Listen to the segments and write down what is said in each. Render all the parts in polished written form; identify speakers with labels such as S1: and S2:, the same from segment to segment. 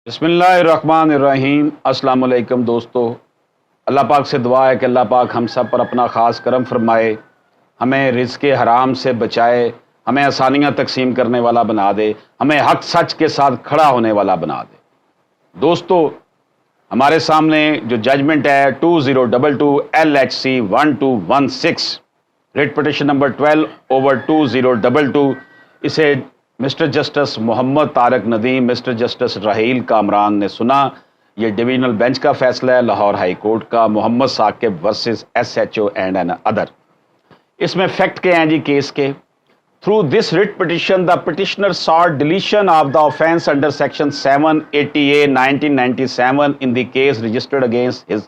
S1: बिस्मिल्लाहिर्रहमानिर्रहीम। अस्सलाम वालेकुम दोस्तों, अल्लाह पाक से दुआ है कि अल्लाह पाक हम सब पर अपना ख़ास करम फरमाए, हमें रिज़्क़ हराम से बचाए, हमें आसानियाँ तकसीम करने वाला बना दे, हमें हक़ सच के साथ खड़ा होने वाला बना दे। दोस्तों, हमारे सामने जो जजमेंट है 2022 LHC 1216 रिट पिटिशन नंबर 12/2022, इसे mister justice Mohammad Tariq Nadeem, mister justice Raheel Kamran ने सुना। ये डिवीजनल बेंच का फैसला है लाहौर हाई कोर्ट का, Mohammad Saqib versus SHO and another. इसमें फैक्ट के हैं जी केस के। Through this writ petition the petitioner sought deletion of the offence under section 780A 1997 in the case registered against his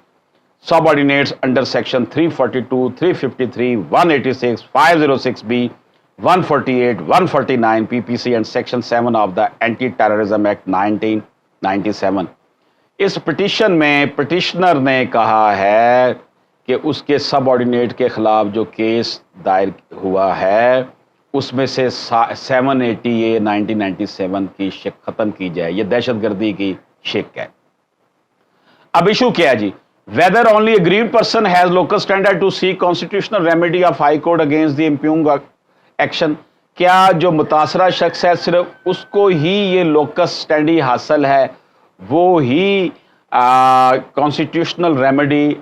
S1: subordinates under section 342, 353, 186, 506B, 148, 149 PPC and section 7 of the Anti-Terrorism Act 1997। इस petition में petitioner ने कहा है कि उसके subordinate के खिलाफ जो केस दायर हुआ है उसमें से 780A 1997 की शिक खत्म की जाए। ये दहशतगर्दी की शिक है। अब इशू क्या है जी? Whether only aggrieved person has locus standi to seek constitutional remedy of High Court against the impugned action। क्या जो मुतासरा शख्स है सिर्फ उसको ही ये लोकस स्टैंडी हासिल है, वो ही कॉन्स्टिट्यूशनल रेमेडी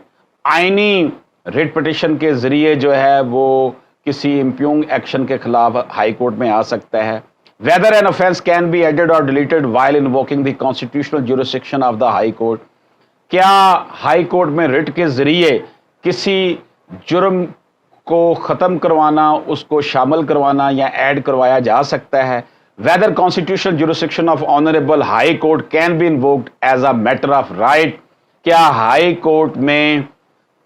S1: आइनी रिट पिटिशन के जरिए जो है वो किसी इम्प्यूग एक्शन के खिलाफ हाई कोर्ट में आ सकता है। Whether an offense can be added or deleted while invoking the constitutional jurisdiction of the High Court। क्या हाई कोर्ट में रिट के जरिए किसी जुर्म को ख़त्म करवाना, उसको शामिल करवाना या ऐड करवाया जा सकता है। Whether constitutional jurisdiction of honorable high court can be invoked as a matter of right। क्या हाई कोर्ट में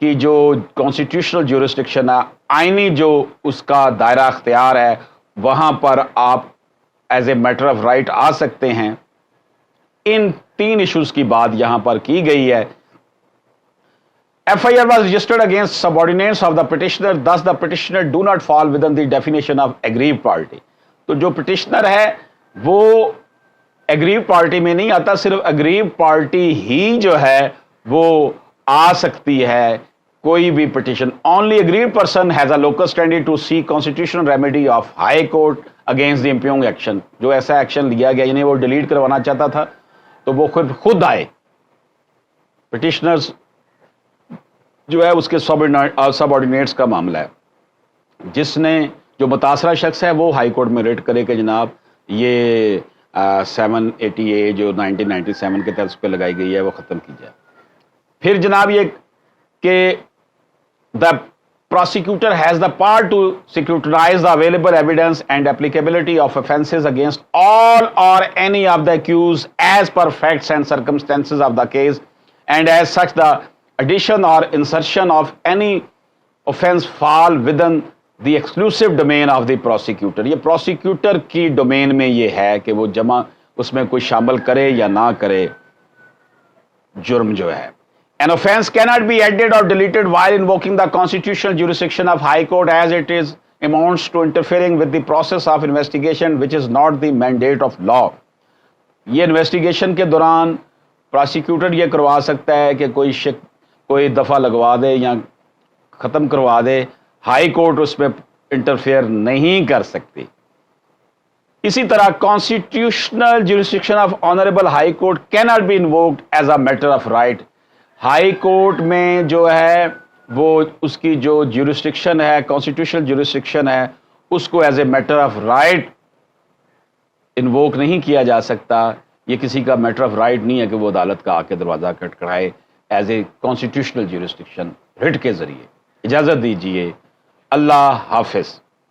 S1: की जो कॉन्स्टिट्यूशनल jurisdiction है, आईनी जो उसका दायरा अख्तियार है, वहां पर आप as a matter of right आ सकते हैं। इन तीन इश्यूज की बात यहां पर की गई है। FIR was registered against subordinates of the petitioner, thus the petitioner do not fall within the definition of aggrieved party। तो जो petitioner है वो aggrieved party में नहीं आता, सिर्फ aggrieved party ही जो है वो आ सकती है कोई भी petition। Only aggrieved person has a locus standi to seek constitutional remedy of high court against the impugned action। जो ऐसा एक्शन लिया गया, यानी वो डिलीट करवाना चाहता था तो वो खुद आए। petitioners जो है उसके सबऑर्डिनेट्स का मामला है, जिसने जो मुतासरा शख्स है वो हाई कोर्ट में रिट करे कि जनाब ये 780A जो 1997 के तहत उस पर लगाई गई है वो ख़त्म की जाए। फिर जनाब ये कि the prosecutor has the power to scrutinize the available evidence and applicability of offences against all or any of the accused as per facts and circumstances of the case, and as such the addition or insertion of any offense fall within the exclusive domain of the prosecutor। ये prosecutor की domain में ये है कि वो जमा उसमें कोई शामिल करे या ना करे जुर्म जो है। An offense cannot be added or deleted while invoking the constitutional jurisdiction of High Court as it is amounts to interfering with the process of investigation which is not the mandate of law। ये investigation के दौरान prosecutor ये करवा सकता है कि कोई दफ़ा लगवा दे या ख़त्म करवा दे, हाई कोर्ट उसमें इंटरफेयर नहीं कर सकती। इसी तरह constitutional jurisdiction of honourable high court cannot be invoked as a matter of right. High court में जो है वो उसकी जो ज्यूरिसडिक्शन है, कॉन्स्टिट्यूशनल ज्यूरिसडिक्शन है, उसको as a matter of right invoke नहीं किया जा सकता। ये किसी का मैटर ऑफ राइट नहीं है कि वो अदालत का आके दरवाज़ा खटखटाए as a constitutional jurisdiction writ के ज़रिए। इजाज़त दीजिए, अल्लाह हाफिज़।